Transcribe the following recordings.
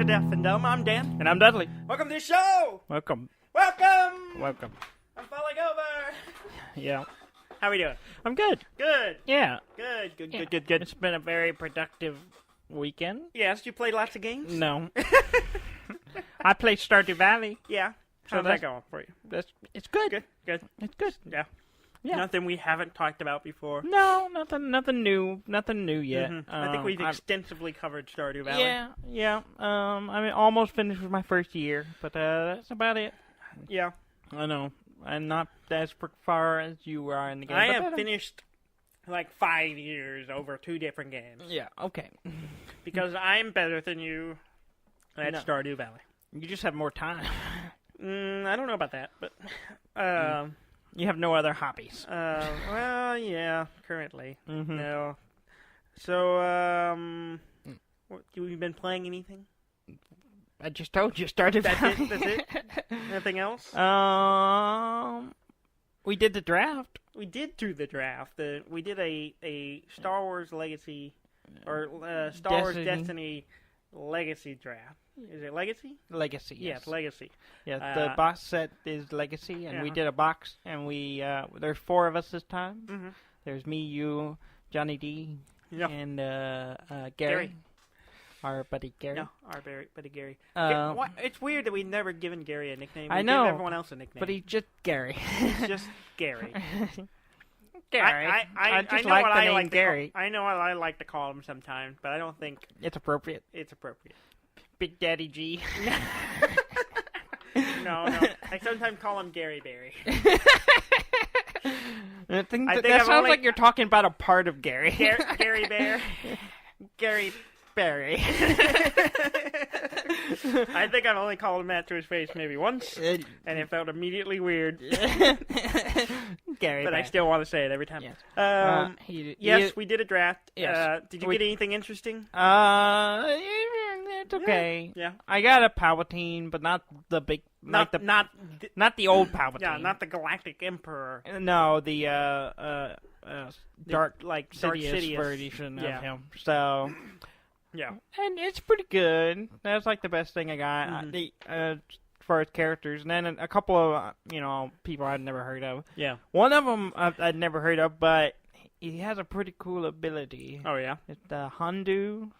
Deaf and Dumb. I'm Dan. And I'm Dudley. Welcome to the show! Welcome. Welcome! Welcome. I'm falling over! Yeah. How we doing? I'm good. Good. Yeah. Good. It's been a very productive weekend. Yes, you played lots of games? No. I played Stardew Valley. Yeah. How's that going for you? It's good. Good. It's good. Yeah. Yeah. Nothing we haven't talked about before. No, nothing new yet. I think we've extensively covered Stardew Valley. Yeah. I mean, almost finished with my first year, but that's about it. Yeah. I know. I'm not as far as you are in the game. I have finished like 5 years over 2 different games. Yeah, okay. Because I'm better than you at Stardew Valley. You just have more time. I don't know about that, but... You have no other hobbies. Well, yeah, currently. Mm-hmm. No. So, you been playing anything? I just told you, Stardew Valley. That's it? Nothing else? We did the draft. We did do the draft. We did a Star Wars Legacy, or Star Wars Destiny Legacy draft. Is it Legacy? Legacy, yes. Yeah, it's Legacy. Yeah, the box set is Legacy, and we did a box, and there's 4 of us this time. Mm-hmm. There's me, you, Johnny D, and Gary. Our buddy Gary. No, our buddy Gary. It's weird that we've never given Gary a nickname. I know. Give everyone else a nickname. But he's just Gary. He's just Gary. Gary. I just know like what the I name like Gary. I know what I like to call him sometimes, but I don't think it's appropriate. It's appropriate. Big Daddy G. No. I sometimes call him Gary Berry. I think that sounds like you're talking about a part of Gary. Gary Bear. Gary Berry. I think I've only called him that to his face maybe once, and it felt immediately weird. Gary but Bear. I still want to say it every time. Yes, yes, we did a draft. Yes. Did you get anything interesting? It's okay. Yeah. I got a Palpatine, but not the big, not the old Palpatine. Yeah, not the Galactic Emperor. No, the Dark Sidious version of him. So. Yeah. And it's pretty good. That's like the best thing I got. As far as characters. And then a couple of, people I'd never heard of. Yeah. One of them I'd never heard of, but he has a pretty cool ability. Oh, yeah? It's the Hondu.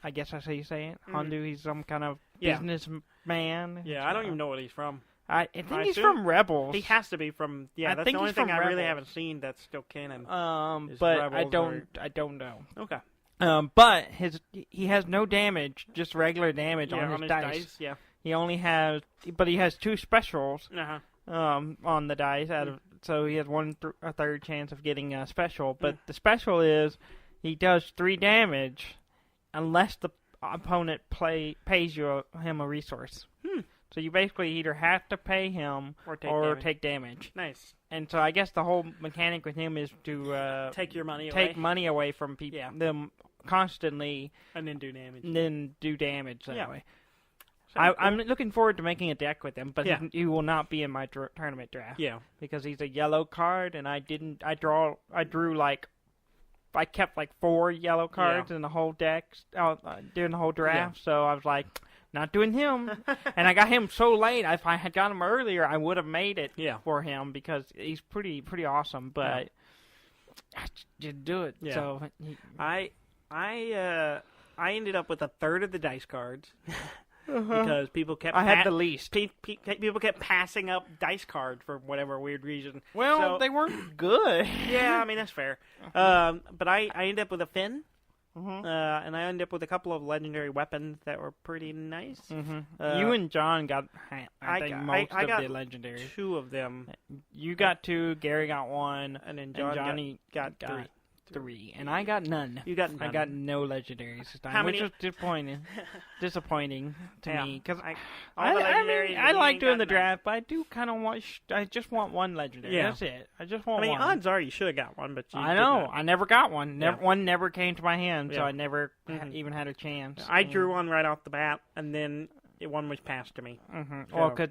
I guess that's how you say it. Hondu, he's some kind of businessman. Yeah, I don't even know what he's from. I think he's from Rebels. He has to be from, that's the only thing I really haven't seen that's still canon. But I don't know. Okay. But he has no damage, just regular damage on his dice. Yeah. He only has, but he has 2 specials on the dice. So he has a third chance of getting a special. But the special is he does 3 damage unless the opponent pays him a resource. So you basically either have to pay him or take damage. Nice. And so I guess the whole mechanic with him is to take your money away. Take money away from people. Yeah. Them constantly. And then do damage. That way. I'm looking forward to making a deck with him, but he will not be in my tournament draft. Yeah. Because he's a yellow card, and I kept like 4 yellow cards in the whole deck during the whole draft, so I was like, not doing him. And I got him so late. If I had got him earlier, I would have made it for him because he's pretty awesome. But I didn't do it. Yeah. So I ended up with a third of the dice cards because people kept. I had the least. People kept passing up dice cards for whatever weird reason. Well, they weren't good. Yeah, I mean that's fair. But I ended up with a Finn. And I ended up with a couple of legendary weapons that were pretty nice. You and John got, I think, most of the legendaries. 2 of them. You got 2, Gary got 1, and then Johnny got 3. And I got none. You got none. I got no legendaries this time, which was disappointing to me. Because I like doing the draft, but I do kind of I just want 1 legendary. Yeah. That's it. I just want 1. Odds are you should have got 1, but you I know. I never got one. One never came to my hand, so I never even had a chance. I drew 1 right off the bat, and then 1 was passed to me. Well, because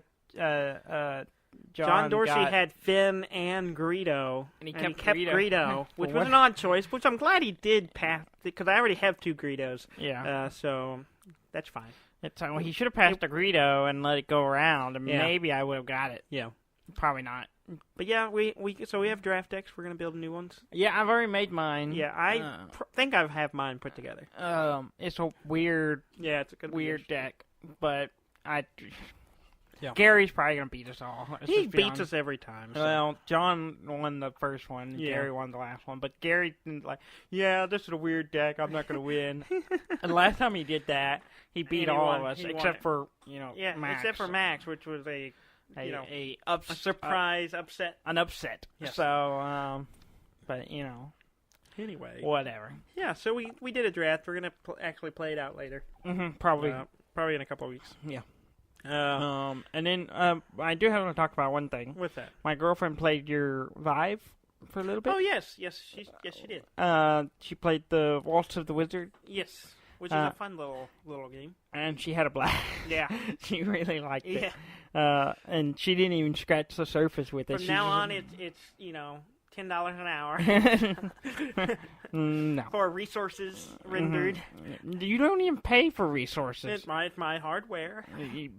John Dorsey had Finn and Greedo, and he kept Greedo, which was an odd choice, which I'm glad he did pass, because I already have 2 Greedos. Yeah. So that's fine. He should have passed the Greedo and let it go around, and maybe I would have got it. Yeah. Probably not. But yeah, we have draft decks. We're going to build new ones. Yeah, I've already made mine. Yeah, I think I have mine put together. It's a weird... Yeah, it's a good weird deck, but Yeah. Gary's probably going to beat us all. He beats us every time. So. Well, John won the first one, and Gary won the last one. But Gary, this is a weird deck. I'm not going to win. And last time he did that, he beat all of us, except for, Max. Except for Max, which was a surprise upset. An upset. Yes. So, but, Anyway. Whatever. Yeah, so we did a draft. We're going to actually play it out later. Mm-hmm, probably in a couple of weeks. Yeah. And then I do have to talk about one thing. What's that? My girlfriend played your Vive for a little bit. Oh yes, she did. She played the Waltz of the Wizard. Yes, which is a fun little game. And she had a blast. Yeah, she really liked it. And she didn't even scratch the surface with it. From now on, it's $10 an hour no. for resources rendered. Mm-hmm. You don't even pay for resources. It's my hardware.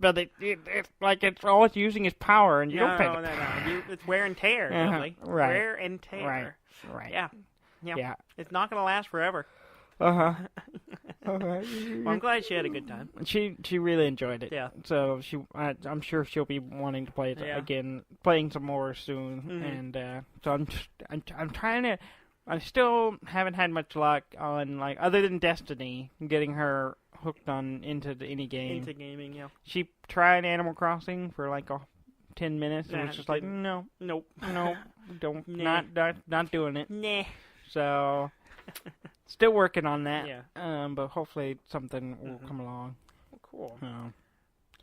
But it's like all it's using is power, and you don't pay the power. No. It's wear and tear, Dudley. Right. Wear and tear. Right. Yeah. It's not going to last forever. Uh-huh. Well, I'm glad she had a good time. She really enjoyed it. Yeah. So I'm sure she'll be wanting to play it again, playing some more soon. Mm-hmm. And so I'm trying to. I still haven't had much luck on other than Destiny, getting her hooked into any game. Into gaming, yeah. She tried Animal Crossing for 10 minutes, and was just no, nope, no, don't, nah. not doing it. Nah. So. Still working on that. Yeah. But hopefully something will come along. Cool.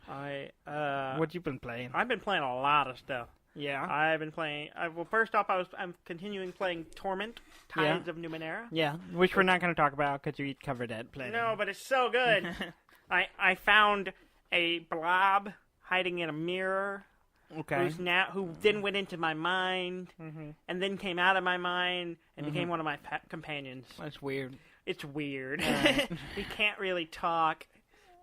What you been playing? I've been playing a lot of stuff. Yeah. I've been playing. First off, I'm continuing playing Torment: Tides of Numenera. Yeah, which we're not going to talk about because you covered that plenty. No, but it's so good. I found a blob hiding in a mirror. Okay. Who then went into my mind, and then came out of my mind and became one of my companions. That's weird. It's weird. He can't really talk,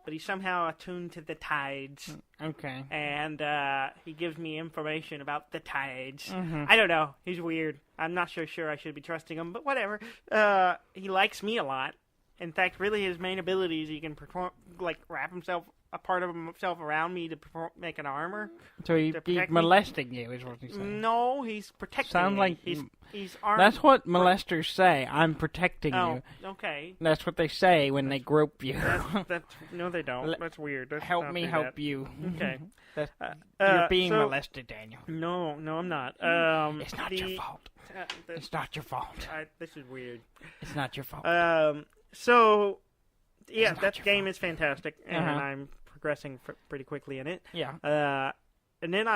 but he's somehow attuned to the tides. Okay. And he gives me information about the tides. Mm-hmm. I don't know. He's weird. I'm not so sure I should be trusting him, but whatever. He likes me a lot. In fact, really his main ability is he can perform, wrap a part of himself around me to make an armor. So he's molesting you, is what he's saying. No, he's protecting Sounds me. like he's armed. That's what molesters say. I'm protecting you. Okay. That's what they say when they grope you. No, they don't. That's weird. Help me help you. Okay. You're being molested, Daniel. No, I'm not. It's not your fault. It's not your fault. This is weird. It's not your fault. So, yeah, that game is fantastic, and I'm progressing pretty quickly in it. Yeah. And then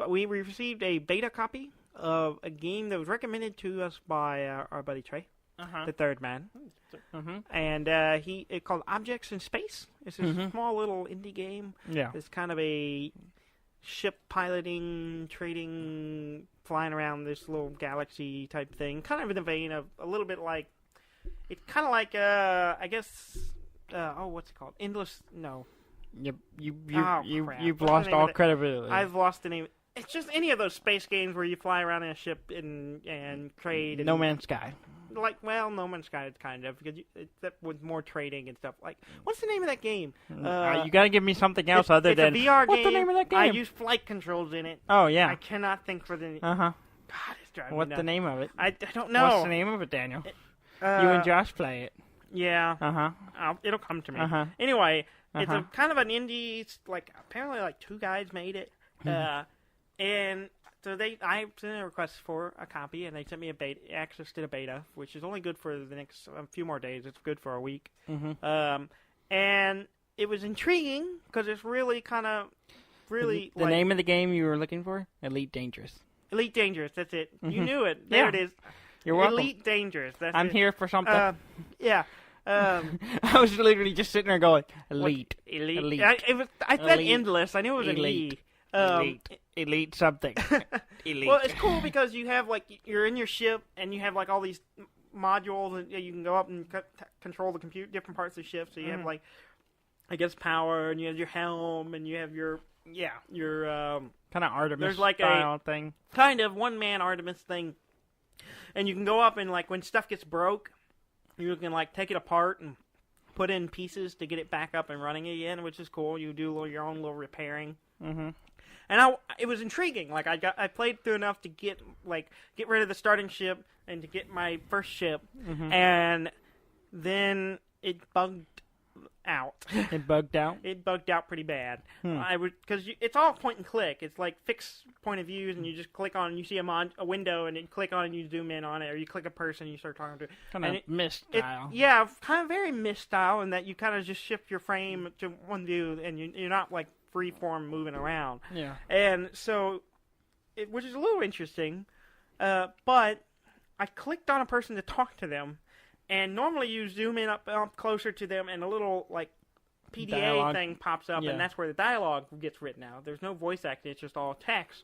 we received a beta copy of a game that was recommended to us by our buddy Trey, the third man. And it's called Objects in Space. It's a small little indie game. Yeah. It's kind of a ship piloting, trading, flying around this little galaxy type thing. Kind of in the vein of a little bit like, it's kind of like, I guess, what's it called? Endless, no. You've lost all credibility. I've lost the name. It's just any of those space games where you fly around in a ship and trade. And No Man's Sky. No Man's Sky is kind of, because with more trading and stuff. What's the name of that game? You got to give me something else other than. It's a VR game. What's the name of that game? I use flight controls in it. Oh, yeah. I cannot think for the. God, it's driving me What's nuts. the name of it? I don't know. What's the name of it, Daniel? You and Josh play it. Yeah. It'll come to me. Anyway, it's a kind of an indie. Apparently, 2 guys made it, and so I sent a request for a copy, and they sent me access to the beta, which is only good for the next few more days. It's good for a week. And it was intriguing because it's really kind of the name of the game you were looking for? Elite Dangerous. Elite Dangerous. That's it. You knew it. There it is. You're welcome. Elite Dangerous. That's I'm here for something. Yeah. I was literally just sitting there going, Elite. Elite. I said Elite. Endless. I knew it was Elite. an E. Elite something. Elite. Well, it's cool because you have you're in your ship and you have all these modules and you can go up and control the different parts of the ship. So you have I guess, power, and you have your helm, and you have your kind of Artemis there's like style thing. Kind of one-man Artemis thing. And you can go up and, like, when stuff gets broke, you can, like, take it apart and put in pieces to get it back up and running again, which is cool. You do your own little repairing. Mm-hmm. And it was intriguing. Like, I played through enough to get rid of the starting ship and to get my first ship. Mm-hmm. And then it bugged out. It bugged out? It bugged out pretty bad. Because it's all point and click. It's like fixed point of views, and you just click on, and you see a window, and you click on, and you zoom in on it, or you click a person, and you start talking to it. Kind of Myst style. Yeah, kind of very Myst style, in that you kind of just shift your frame to one view, and you're not like freeform moving around. Yeah. And so, which is a little interesting, but I clicked on a person to talk to them. And normally you zoom in up closer to them, and a little, like, PDA dialogue thing pops up, and that's where the dialogue gets written out. There's no voice acting, it's just all text.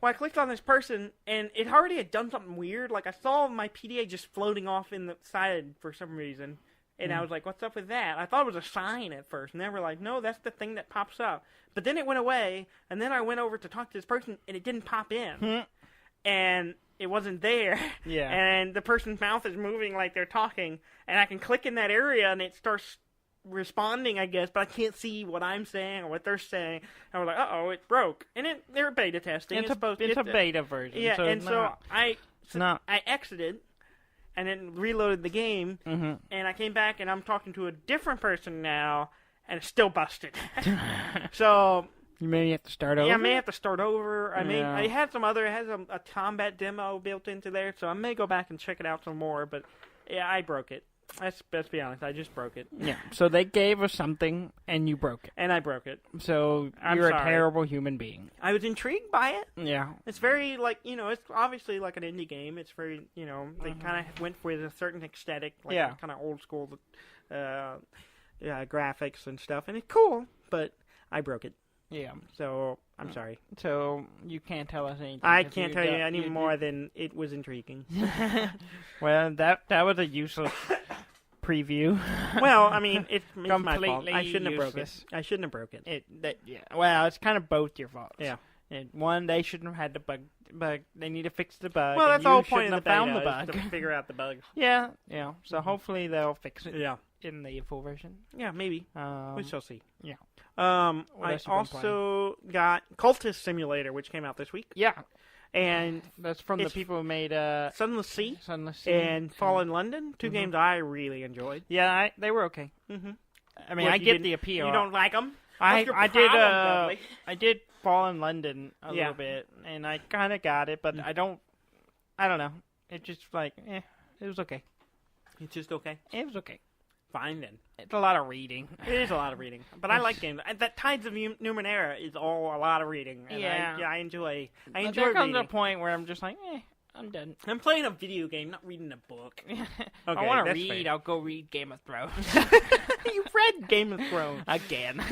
Well, I clicked on this person, and it already had done something weird. Like, I saw my PDA just floating off in the side for some reason, and I was like, what's up with that? I thought it was a sign at first, and they were like, no, that's the thing that pops up. But then it went away, and then I went over to talk to this person, and it didn't pop in. And it wasn't there. Yeah. And the person's mouth is moving like they're talking, and I can click in that area, and it starts responding, I guess, but I can't see what I'm saying or what they're saying. And we're like, uh-oh, it broke. And they're beta testing. It's a beta version. Yeah, so and so I exited and then reloaded the game, and I came back, and I'm talking to a different person now, and it's still busted. So... You may have to start over? Yeah, I may have to start over. It has a combat demo built into there, so I may go back and check it out some more, but yeah, I broke it. Let's be honest, I just broke it. Yeah, so they gave us something, and you broke it. And I broke it. So you're a terrible human being. I was intrigued by it. Yeah. It's very, like, it's obviously like an indie game. It's very, they kind of went with a certain aesthetic, like kind of old school graphics and stuff, and it's cool, but I broke it. Yeah. So, I'm sorry. So, you can't tell us anything. I can't tell you any more than it was intriguing. Well, that was a useless preview. Well, I mean, it's completely my fault. I shouldn't useless. have broke it. I shouldn't have broke it. Well, it's kind of both your faults. Yeah. One, they shouldn't have had the bug. They need to fix the bug. Well, that's the whole point of the found beta, the bug. is to figure out the bug. Yeah. So hopefully they'll fix it. Yeah. In the full version. Yeah, maybe. We shall see. Yeah. I also got Cultist Simulator, which came out this week. Yeah. And that's from the people who made Sunless Sea and Fallen London. Two games I really enjoyed. Yeah, they were okay. Mm-hmm. I mean, I get the appeal. You don't like them? I did Fallen London a little bit, and I kind of got it, but I don't know. It just it was okay. It's just okay? It was okay. Fine then. It's a lot of reading. It is a lot of reading, but I like games. That Tides of Numenera is all a lot of reading. And I enjoy. There comes a point where I'm just like, I'm done. I'm playing a video game, not reading a book. Okay, I want to read. Fair. I'll go read Game of Thrones. You read Game of Thrones again.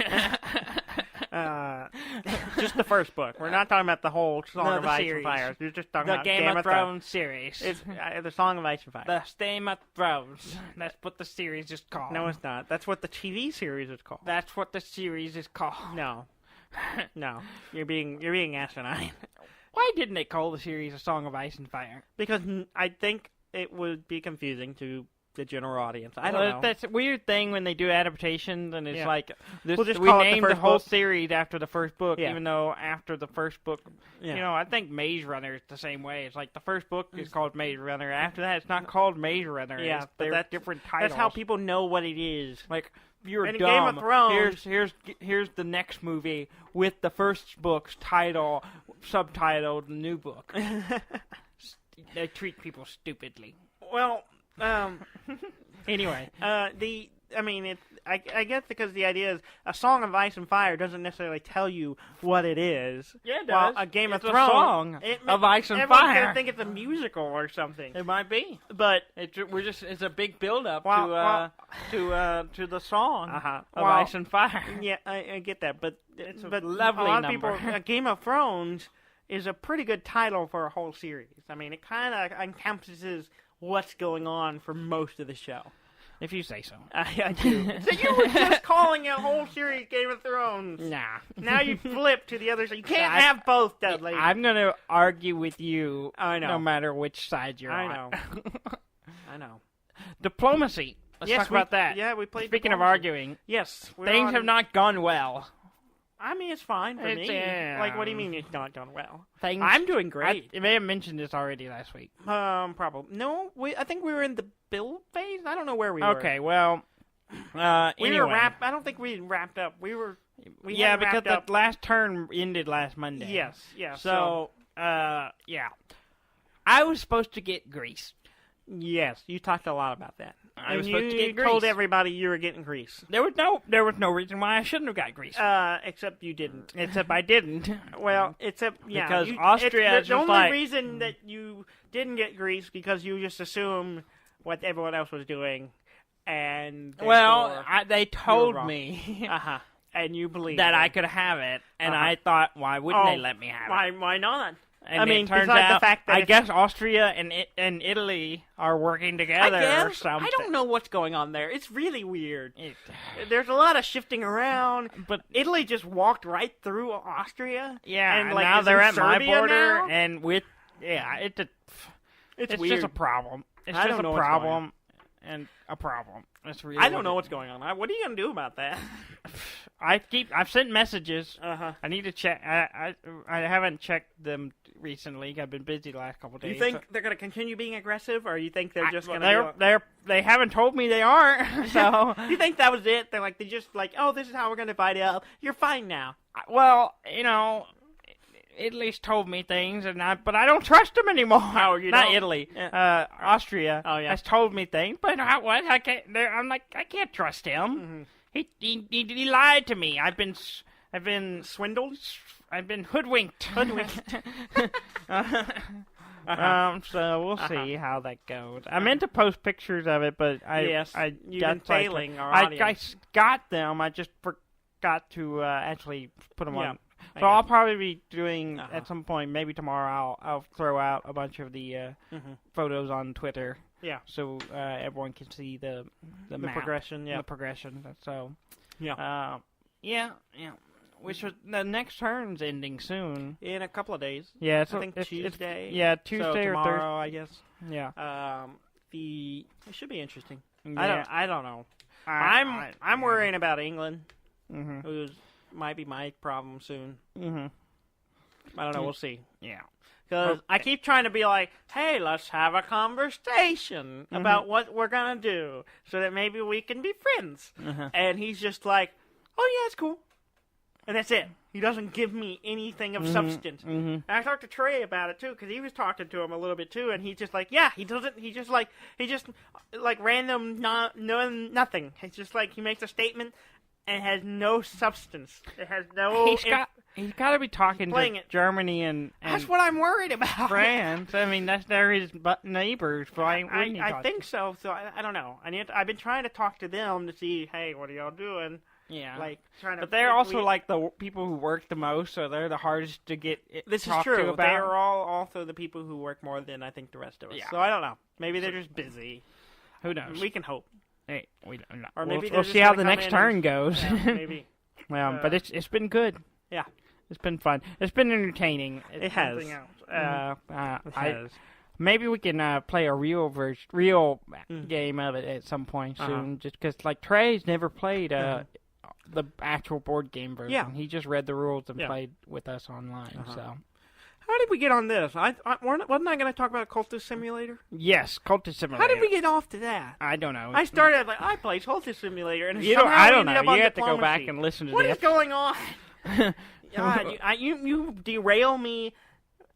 Just the first book. We're not talking about the whole Song of Ice and Fire. You're just talking about Game of Thrones series. It's the Song of Ice and Fire. The Game of Thrones. That's what the series is called. No, it's not. That's what the TV series is called. That's what the series is called. No. You're being asinine. Why didn't they call the series A Song of Ice and Fire? Because I think it would be confusing to the general audience. I don't know. That's a weird thing when they do adaptations, and it's like we named the whole series after the first book, even though after the first book, I think Maze Runner is the same way. It's like the first book is called Maze Runner. After that, it's not called Maze Runner. Yeah, but that's different titles. That's how people know what it is. Like, you're dumb. Game of Thrones. Here's the next movie with the first book's title subtitled "New Book." They treat people stupidly. Well. Anyway, I guess because the idea is A Song of Ice and Fire doesn't necessarily tell you what it is. Yeah, it does. While a Game of Thrones, a song of Ice and Fire. I think it's a musical or something. It might be, but it's a big build up to the song of Ice and Fire. Yeah, I get that, but a lovely a lot number. of people, Game of Thrones is a pretty good title for a whole series. I mean, it kind of encompasses what's going on for most of the show. If you say so. I do. So you were just calling a whole series Game of Thrones. Nah. Now you flip to the other side. You can't have both, Dudley. I'm going to argue with you I know. no matter which side you're on. I know. I know. Diplomacy. Let's talk about that. Yeah, we played Speaking diplomacy. of arguing, yes, things have not gone well. I mean, it's fine for me. Like, what do you mean it's not gone well? I'm doing great. I may have mentioned this already last week. Probably. No, I think we were in the build phase. I don't know where we were. Okay, well, we were wrapped. I don't think we wrapped up. We because the last turn ended last Monday. Yes, yeah. So, yeah. I was supposed to get Greece. Yes, you talked a lot about that. I was supposed to get Greece. You told everybody you were getting Greece. There was no reason why I shouldn't have got Greece. Except you didn't. Except I didn't. Well, because Austria is the only like, reason that you didn't get Greece because you just assumed what everyone else was doing, and they told me, and you believed that I could have it, and I thought, why wouldn't they let me have it? Why not? And I mean, it turns besides out, the fact that I guess Austria and Italy are working together or something. I don't know what's going on there. It's really weird. There's a lot of shifting around, but Italy just walked right through Austria. Yeah, and now they're at my border, now? and it's weird. just a problem. It's I just don't know a what's problem and a problem. That's really. I don't know what's going on. What are you gonna do about that? I've sent messages. I need to check. I haven't checked them recently. I've been busy the last couple of days. You think they're going to continue being aggressive, or you think they're just going to? They haven't told me they aren't. So you think that was it? They just like, oh, this is how we're going to divide it up. You're fine now. Well, Italy's told me things, but I don't trust them anymore. Oh, you not don't? Italy. Yeah. Austria has told me things, but what? I can't. I'm like, I can't trust him. Mm-hmm. He lied to me. I've been swindled. I've been hoodwinked. So we'll see how that goes. I meant to post pictures of it, but you've been failing our audience. I got them. I just forgot to actually put them on. So I'll probably be doing at some point, maybe tomorrow. I'll throw out a bunch of the photos on Twitter. Yeah. So everyone can see the map, progression. Yeah. The progression. So. Yeah. Yeah. Which was the next turn's ending soon. In a couple of days. Yeah, I think Tuesday. Tuesday or Thursday, I guess. Yeah. It should be interesting. Yeah. I don't know. I'm worrying about England, who might be my problem soon. I don't know. We'll see. Yeah. Because I keep trying to be like, hey, let's have a conversation about what we're going to do so that maybe we can be friends. And he's just like, oh, yeah, it's cool. And that's it. He doesn't give me anything of substance. And I talked to Trey about it, too, because he was talking to him a little bit, too. And he's just like, yeah, he just random, nothing. It's just like he makes a statement and has no substance. It has no... He's got to be talking to Germany and that's what I'm worried about. France. I mean, they're his neighbors. I think so. So I don't know. I've been trying to talk to them to see, hey, what are y'all doing? Yeah. But they're also like the people who work the most, so they're the hardest to get This is true. They are also the people who work more than I think the rest of us. Yeah. So I don't know. Maybe they're just busy. Who knows? We can hope. Hey, we don't know. Or maybe we'll see how the next turn goes. Yeah, maybe. Well, but it's been good. Yeah. It's been fun. It's been entertaining. It has. It has. Maybe we can play a real game of it at some point soon. Just because, Trey's never played the actual board game version. Yeah. He just read the rules and played with us online. So, how did we get on this? Wasn't I going to talk about Cultist Simulator? Yes, Cultist Simulator. How did we get off to that? I don't know. I started I play Cultist Simulator, and I don't know. You have to go back and listen to What is going on? God, you derail me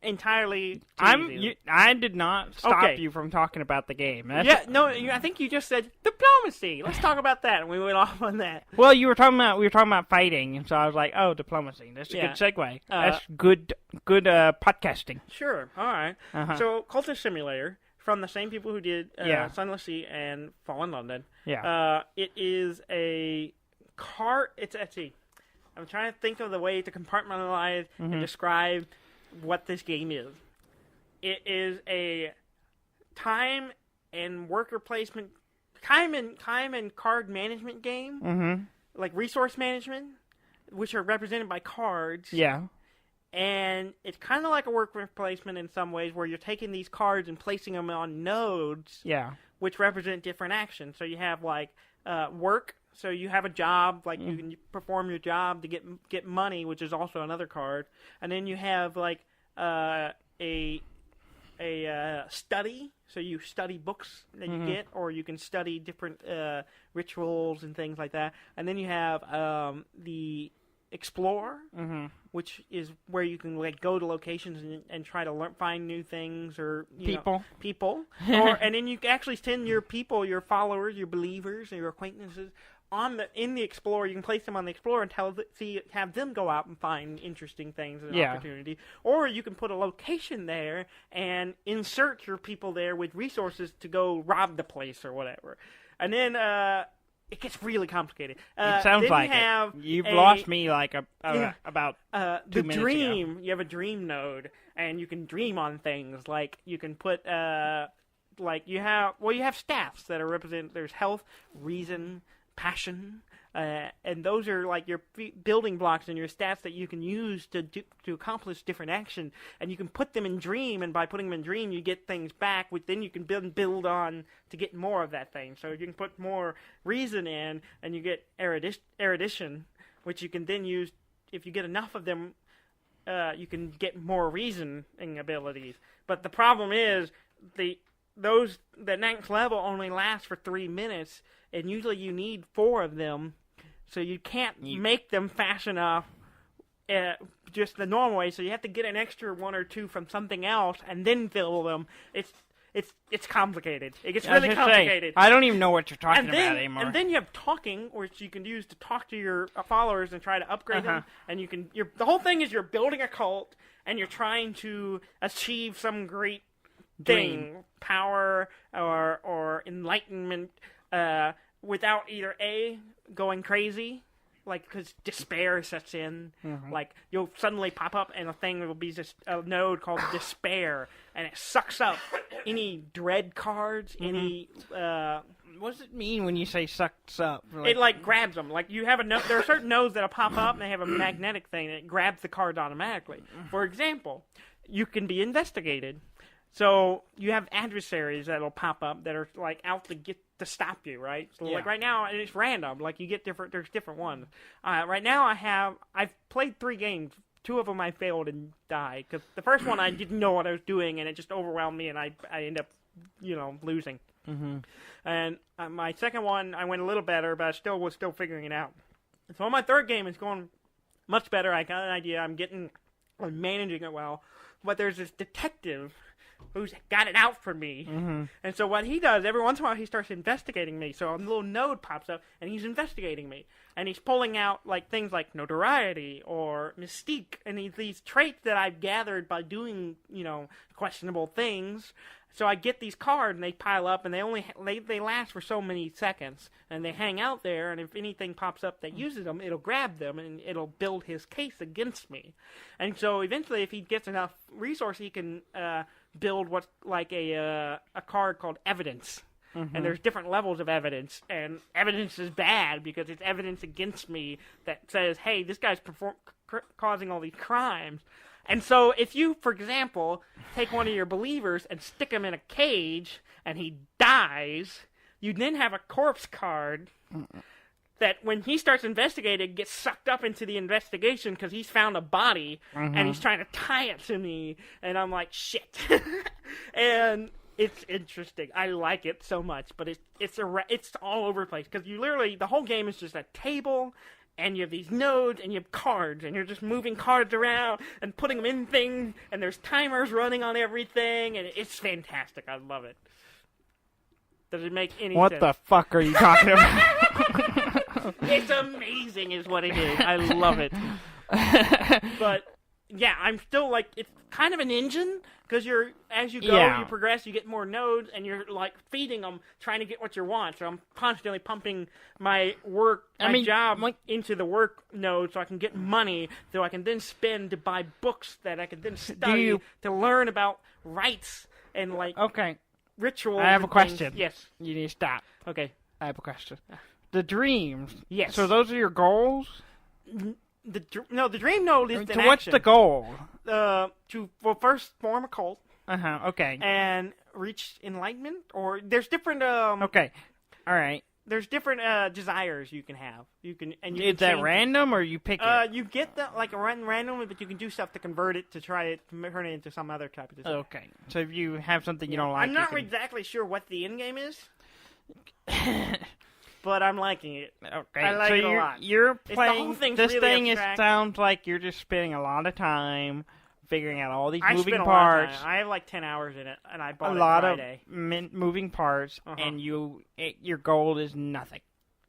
entirely. I did not stop you from talking about the game. I think you just said diplomacy. Let's talk about that, and we went off on that. Well, we were talking about fighting, and so I was like, oh, diplomacy. That's a good segue. That's good podcasting. Sure. All right. So, Cultist Simulator, from the same people who did Sunless Sea and Fallen London. Yeah. It is a car. I'm trying to think of the way to compartmentalize and describe what this game is. It is a time and worker placement time and card management game, like resource management, which are represented by cards. Yeah. And it's kind of like a work placement in some ways, where you're taking these cards and placing them on nodes. Yeah. Which represent different actions. So you have like work. So you have a job, like you can perform your job to get money, which is also another card. And then you have like a study. So you study books that you get, or you can study different rituals and things like that. And then you have the explore, which is where you can like go to locations and try to find new things or people. And then you can actually send your people, your followers, your believers, your acquaintances in the Explorer. You can place them on the Explorer and have them go out and find interesting things and opportunity. Or you can put a location there and insert your people there with resources to go rob the place or whatever. And then it gets really complicated. It sounds like it. You've lost me like about 2 minutes dream. ago. You have a dream node, and you can dream on things. Like you can put you have stats that are represent. There's health, reason, passion, and those are like your building blocks and your stats that you can use to accomplish different action. And you can put them in dream, and by putting them in dream, you get things back, which then you can build on to get more of that thing. So you can put more reason in, and you get erudition, which you can then use if you get enough of them. You can get more reasoning abilities. But the problem is the next level only lasts for 3 minutes, and usually you need 4 of them, so you can't make them fast enough just the normal way. So you have to get an extra 1 or 2 from something else and then fill them. It's complicated. It gets really complicated. I don't even know what you're talking about anymore. And then you have talking, which you can use to talk to your followers and try to upgrade them. And the whole thing is you're building a cult, and you're trying to achieve some great thing, power or enlightenment, without either A, going crazy, like because despair sets in, like you'll suddenly pop up and a thing will be just a node called despair, and it sucks up any dread cards, any. What does it mean when you say sucks up? It grabs them. Like you have there are certain nodes that'll pop up and they have a magnetic thing that grabs the cards automatically. For example, you can be investigated. So you have adversaries that'll pop up that are like out to stop you, right? So like right now it's random. Like you get there's different ones. Right now I've played 3 games. 2 of them I failed and died because the first one I didn't know what I was doing and it just overwhelmed me and I ended up losing. And my second one I went a little better, but I was still figuring it out. So my third game is going much better. I got an idea. I'm managing it well, but there's this detective who's got it out for me. And so what he does, every once in a while he starts investigating me. So a little node pops up and he's investigating me. And he's pulling out like things like notoriety or mystique and these traits that I've gathered by doing, questionable things. So I get these cards and they pile up and they last for so many seconds and they hang out there, and if anything pops up that uses them, it'll grab them and it'll build his case against me. And so eventually if he gets enough resource, he can build what's like a card called evidence. And there's different levels of evidence, and evidence is bad because it's evidence against me that says, hey, this guy's causing all these crimes. And so if you, for example, take one of your believers and stick him in a cage and he dies, you then have a corpse card that when he starts investigating, gets sucked up into the investigation because he's found a body and he's trying to tie it to me. And I'm like, shit. And it's interesting. I like it so much, but it's all over the place because the whole game is just a table. And you have these nodes, and you have cards, and you're just moving cards around and putting them in things, and there's timers running on everything, and it's fantastic. I love it. Does it make any sense? What the fuck are you talking about? It's amazing is what it is. I love it. But, yeah, I'm still like, it's kind of an engine, because as you go, you progress, you get more nodes, and you're like feeding them, trying to get what you want. So I'm constantly pumping my job into the work node so I can get money, so I can then spend to buy books that I can then study to learn about rights and like. Okay, rituals. I have a question. Yes. You need to stop. Okay. I have a question. The dreams. Yes. So those are your goals? The dream node is So what's the goal? To first form a cult. Okay. And reach enlightenment, or there's different. Okay. All right. There's different desires you can have. Is that random, or you pick it? You get that like randomly, but you can do stuff to convert it to try it to turn it into some other type of desire. Okay. So if you have something you don't like, I'm not exactly sure what the end game is, but I'm liking it. Okay. I like it a lot. You're playing this really thing. abstract. It sounds like you're just spending a lot of time figuring out all these I moving spent parts. A lot of time. I have like 10 hours in it, and I bought a lot it Friday. of moving parts, and your goal is nothing.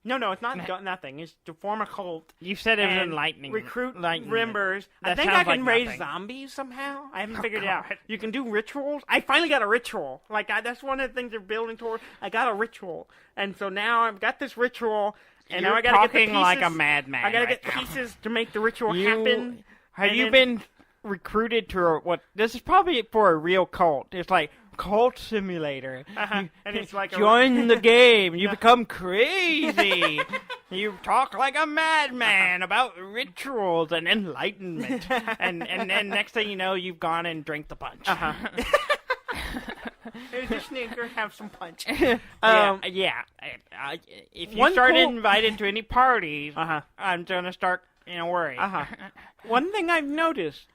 No, it's not nothing. It's to form a cult. You said it was enlightening. Recruit members. I think I can raise zombies somehow. I haven't figured it out. You can do rituals. I finally got a ritual. That's one of the things they're building toward. I got a ritual, and so now I've got this ritual, and now I got to get the pieces. Like a madman. I got to get pieces to make the ritual happen. Have you been recruited to what? This is probably for a real cult. It's like Cultist Simulator. And it's like join the game. You become crazy. You talk like a madman about rituals and enlightenment. and then next thing you know, you've gone and drank the punch. Here's your sneaker. Have some punch. Yeah. If you start invited to any parties, I'm gonna start worrying. One thing I've noticed.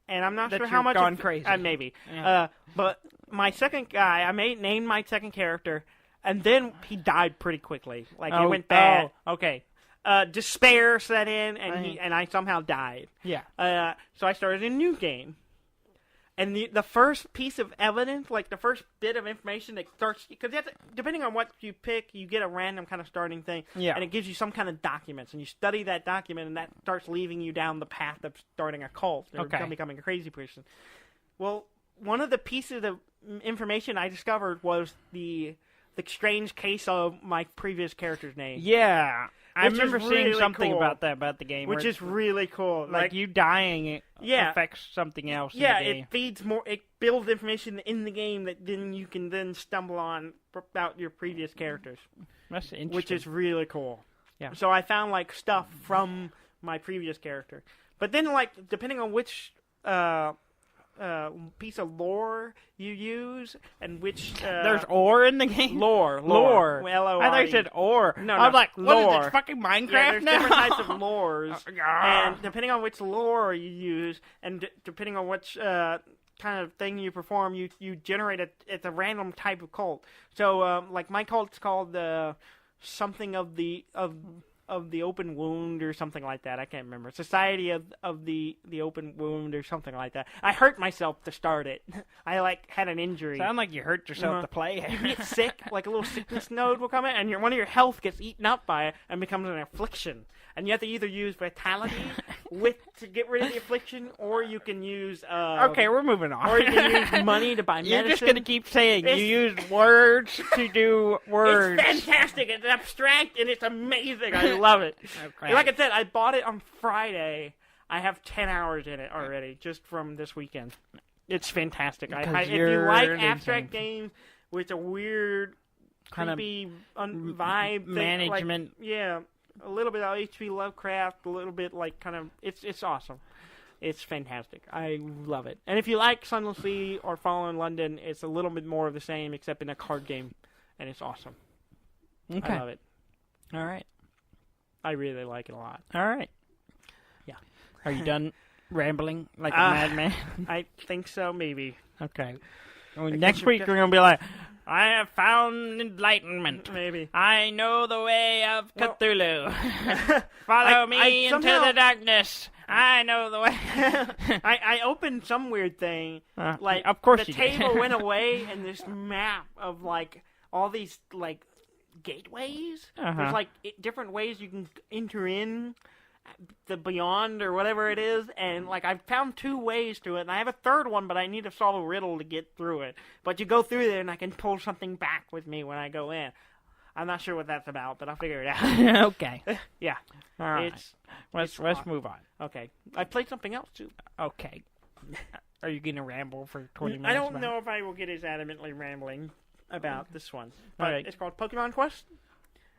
And I'm not sure how much gone crazy. Maybe. Yeah. But my second guy, I named my second character, and then he died pretty quickly. It went bad. Okay. Despair set in, and I somehow died. Yeah. So I started a new game. And the first piece of evidence, like the first bit of information that starts, because depending on what you pick, you get a random kind of starting thing, and it gives you some kind of documents, and you study that document, and that starts leading you down the path of starting a cult, or becoming a crazy person. Well, one of the pieces of information I discovered was the strange case of my previous character's name. Yeah. I remember seeing something about the game. Which is really cool. Like you dying affects something else in the game. It feeds more, it builds information in the game that then you can then stumble on about your previous characters. That's interesting. Which is really cool. Yeah. So I found stuff from my previous character. But then depending on which piece of lore you use and which there's ore in the game. Lore. L-O-R-E. I thought you said ore. No, I was like, lore. What is this, fucking Minecraft there's now? different types of lores, and depending on which lore you use, and depending on which kind of thing you perform, you generate it's a random type of cult. So my cult's called something of the open wound or something like that. I can't remember. Society of the open wound or something like that. I hurt myself to start it. I had an injury. Sound like you hurt yourself to play it. You get sick, a little sickness node will come in, and one of your health gets eaten up by it and becomes an affliction. And you have to either use vitality to get rid of the affliction, or you can use okay, we're moving on. Or you can use money to buy medicine. You're just gonna keep saying you use words to do words. It's fantastic. It's abstract and it's amazing. I love it. Okay. Like I said, I bought it on Friday. I have 10 hours in it already, just from this weekend. It's fantastic. If you like abstract games with a weird, creepy vibe, management, a little bit of H.P. Lovecraft, a little bit it's awesome. It's fantastic. I love it. And if you like Sunless Sea or Fallen London, it's a little bit more of the same, except in a card game, and it's awesome. Okay. I love it. All right. I really like it a lot. All right. Yeah. Are you done rambling like a madman? I think so, maybe. Okay. Next week we're going to be like, I have found enlightenment. Maybe. I know the way of Cthulhu. Follow me into the darkness. I know the way. I opened some weird thing. Of course the table went away, and this map of all these gateways. There's different ways you can enter in the beyond or whatever it is, and I found 2 ways to it, and I have a third one, but I need to solve a riddle to get through it. But you go through there, and I can pull something back with me when I go in. I'm not sure what that's about, but I'll figure it out. Okay. Yeah. All right. Let's move on. Okay. I played something else too. Okay. Are you going to ramble for 20 minutes? I don't know if I will get as adamantly rambling, about this one. But right. It's called Pokemon Quest.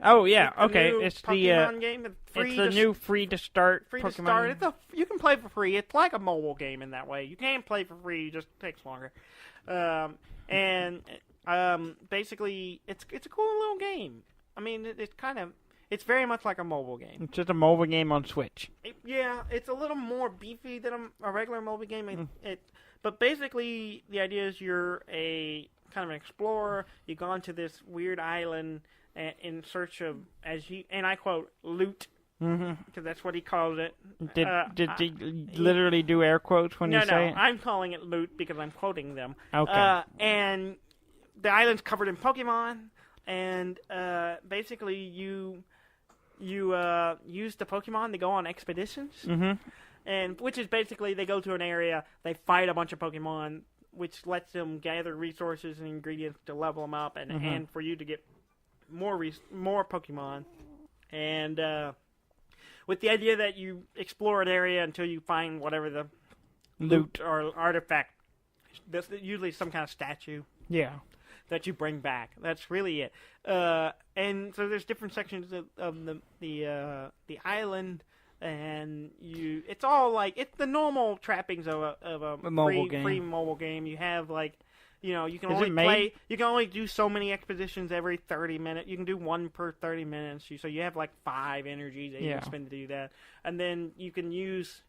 Oh yeah, It's okay. It's Pokemon game. It's the new free to start. Free Pokemon. to start. You can play for free. It's like a mobile game in that way. You can play for free. It just takes longer. Basically, it's a cool little game. I mean, it's very much like a mobile game. It's just a mobile game on Switch. It's a little more beefy than a regular mobile game. But basically, the idea is you're a kind of an explorer. You go onto this weird island in search of, and I quote, loot. Because that's what he calls it. Did he literally do air quotes when you say it? No, I'm calling it loot because I'm quoting them. Okay. And the island's covered in Pokemon, and basically you use the Pokemon to go on expeditions. And which is basically they go to an area, they fight a bunch of Pokemon, which lets them gather resources and ingredients to level them up, and for you to get more Pokemon. And with the idea that you explore an area until you find whatever the loot or artifact. That's usually some kind of statue. Yeah. That you bring back. That's really it. And so there's different sections of the island, and it's all like it's the normal trappings of a free mobile game. You have you can only do so many expeditions every 30 minutes. You can do one per 30 minutes. So you have 5 energies that you can spend to do that. And then you can use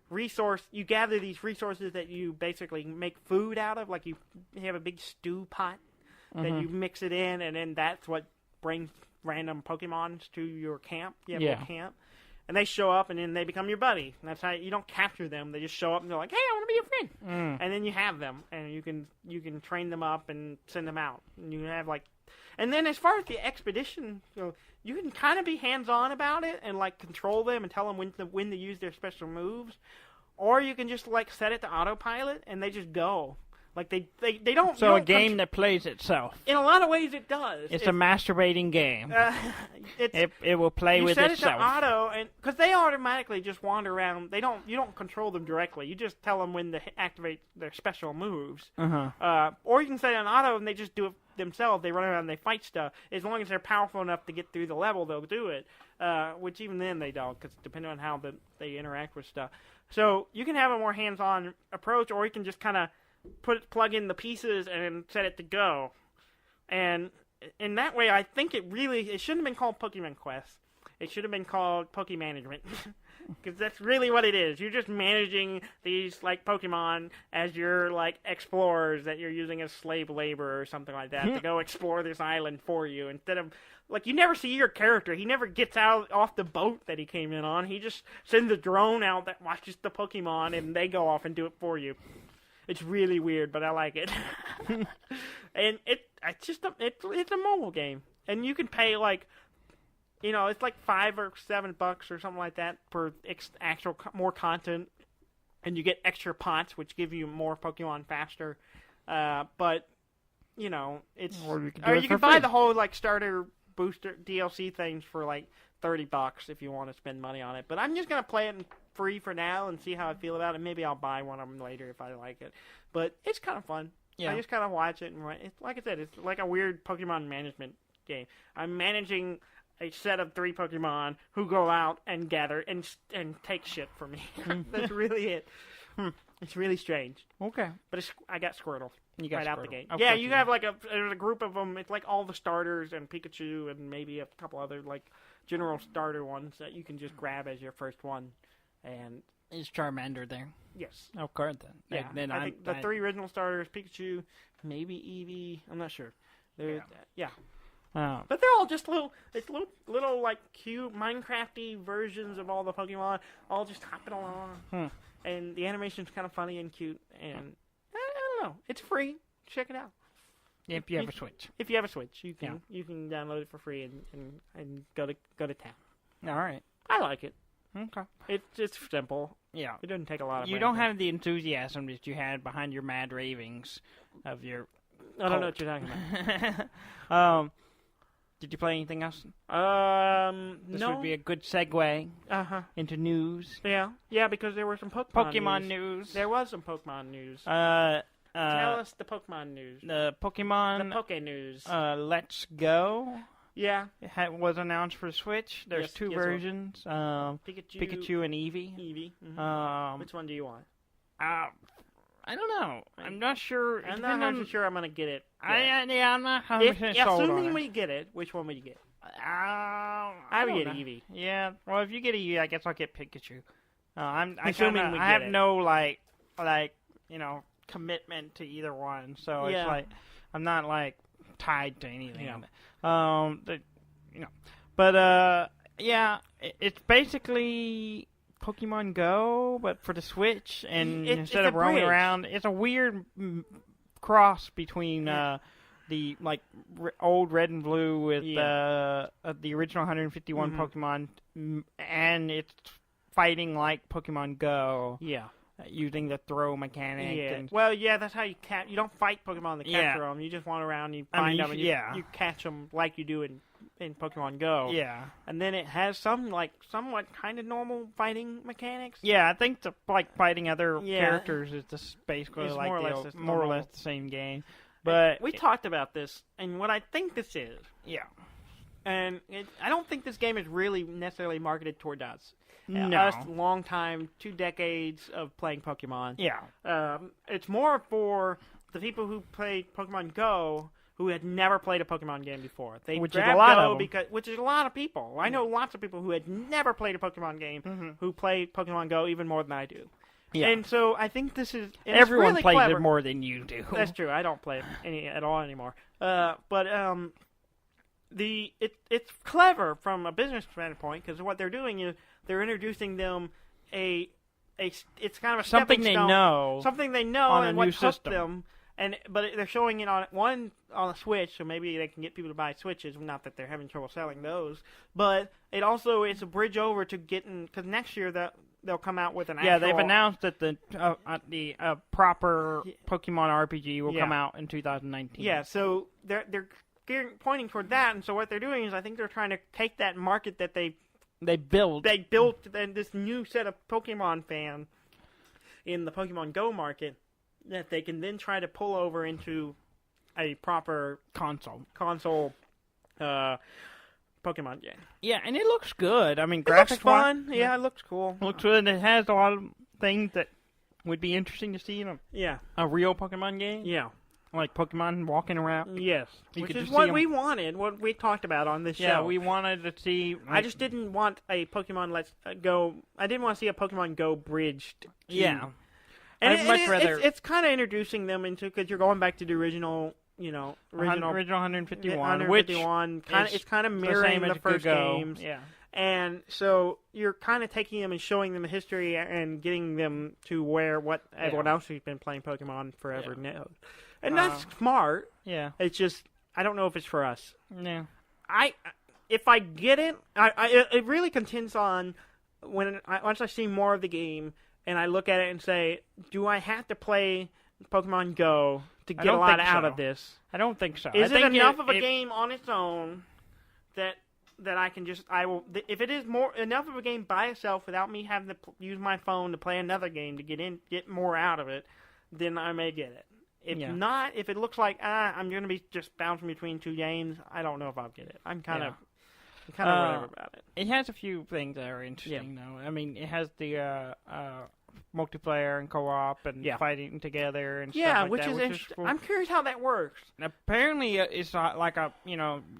you gather these resources that you basically make food out of. Like you have a big stew pot that you mix it in, and then that's what brings random Pokemons to your camp. You have a camp. And they show up, and then they become your buddy. And that's how you don't capture them. They just show up, and they're like, "Hey, I want to be your friend." And then you have them, and you can train them up and send them out. And you have and then as far as the expedition, you can kind of be hands-on about it and control them and tell them when to use their special moves, or you can just set it to autopilot and they just go. They don't. So a game that plays itself. In a lot of ways, it does. It's a masturbating game. It will play with itself. You set it to auto, and because they automatically just wander around. You don't control them directly. You just tell them when to activate their special moves. Or you can set it on auto, and they just do it themselves. They run around and they fight stuff. As long as they're powerful enough to get through the level, they'll do it. Which even then they don't, because depending on how they interact with stuff. So you can have a more hands-on approach, or you can just kind of plug in the pieces and set it to go. And in that way, I think it shouldn't have been called Pokemon Quest. It should have been called Pokemanagement. Because that's really what it is. You're just managing these Pokemon as your explorers that you're using as slave labor or something like that to go explore this island for you. Instead of you never see your character. He never gets off the boat that he came in on. He just sends a drone out that watches the Pokemon and they go off and do it for you. It's really weird, but I like it. And it's a mobile game, and you can pay it's $5 or $7 or something like that per actual more content, and you get extra pots which give you more Pokemon faster. But it's or you can buy the whole starter booster DLC things for $30 if you want to spend money on it. But I'm just gonna play it free for now and see how I feel about it. Maybe I'll buy one of them later if I like it. But it's kind of fun. Yeah. I just kind of watch it, and like I said, it's like a weird Pokemon management game. I'm managing a set of 3 Pokemon who go out and gather and take shit from me. That's really it. It's really strange. Okay. But I got Squirtle. You got right Squirtle. Out the gate. Yeah, you have there's a group of them. It's all the starters and Pikachu and maybe a couple other general starter ones that you can just grab as your first one. And is Charmander there? Yes. Oh, current then. Yeah. Then I think the 3 original starters, Pikachu, maybe Eevee. I'm not sure. Yeah. But they're all just little cute Minecrafty versions of all the Pokemon, all just hopping along. And the animation's kind of funny and cute. And I don't know. It's free. Check it out. If you have a Switch. If you have a Switch, you can download it for free and go to town. All right. I like it. Okay. It's simple. Yeah. It doesn't take a lot of You don't have the enthusiasm that you had behind your mad ravings of your I don't know what you're talking about. Did you play anything else? This no. would be a good segue into news. Yeah, because there were some Pokemon news. There was some Pokemon news. Tell us the Pokemon news. The Pokemon. The Poke news. Let's Go. Yeah. It was announced for Switch. There's two versions. Pikachu and Eevee. Eevee. Mm-hmm. Which one do you want? I don't know. I'm not sure. I'm not 100% sure I'm going to get it. I'm not 100% sold on assuming it. we get it, which one would you get? I would get Eevee. Yeah. Well, if you get Eevee, I guess I'll get Pikachu. I have no commitment to either one, so it's like I'm not like tied to anything. Yeah. It's basically Pokemon Go, but for the Switch, and instead of roaming around, it's a weird cross between the old Red and Blue with the original 151 Pokemon, and it's fighting like Pokemon Go. Yeah. Using the throw mechanic. Yeah. That's how you catch. You don't fight Pokemon to capture them. You just wander around, you find them, and you catch them like you do in Pokemon Go. Yeah. And then it has some somewhat kind of normal fighting mechanics. Yeah, I think fighting other characters is just basically it's more or less the same game. But we talked about this, and what I think this is. Yeah. And I don't think this game is really necessarily marketed toward us. No. Us, long time, 2 decades of playing Pokemon. Yeah. It's more for the people who played Pokemon Go who had never played a Pokemon game before. Which is a lot Go of them. Which is a lot of people. I know lots of people who had never played a Pokemon game who play Pokemon Go even more than I do. Yeah. And so I think this is... Everyone really plays clever. it more than you do. That's true. I don't play it at all anymore. It's clever from a business standpoint because what they're doing is they're introducing them it's kind of a something they know on and a new what hooked system. them. But they're showing it on the Switch, so maybe they can get people to buy Switches. Not that they're having trouble selling those, but it also is a bridge over to getting because next year they'll come out with an actual... Yeah, they've announced that the proper Pokemon RPG will come out in 2019. Yeah, so they're pointing toward that, and so what they're doing is I think they're trying to take that market that they built this new set of Pokemon fans in the Pokemon Go market that they can then try to pull over into a proper console Pokemon game. Yeah, and it looks good. I mean, it looks fun. Yeah, it looks cool. It looks good, and it has a lot of things that would be interesting to see in a real Pokemon game. Yeah. Like Pokemon walking around. Yes. Which is what we wanted, what we talked about on this show. Yeah, we wanted to see... I just didn't want a Pokemon Let's Go... I didn't want to see a Pokemon Go bridged. Yeah. And it's kind of introducing them into... Because you're going back to the original... Original 151. It's kind of mirroring the first games. Yeah. And so you're kind of taking them and showing them the history and getting them to what everyone else who's been playing Pokemon forever knows. And that's smart. Yeah. It's just, I don't know if it's for us. Yeah. If I get it, it really contends on once I see more of the game and I look at it and say, do I have to play Pokemon Go to get a lot out of this? I don't think so. Is it enough of a game on its own that I can just, if it is enough of a game by itself without me having to use my phone to play another game to get more out of it, then I may get it. If not, if it looks like I'm going to be just bouncing between 2 games, I don't know if I'll get it. I'm kind of whatever about it. It has a few things that are interesting, though. I mean, it has the multiplayer and co-op and fighting together and stuff like which that. Is interesting. Cool. I'm curious how that works. And apparently, it's not like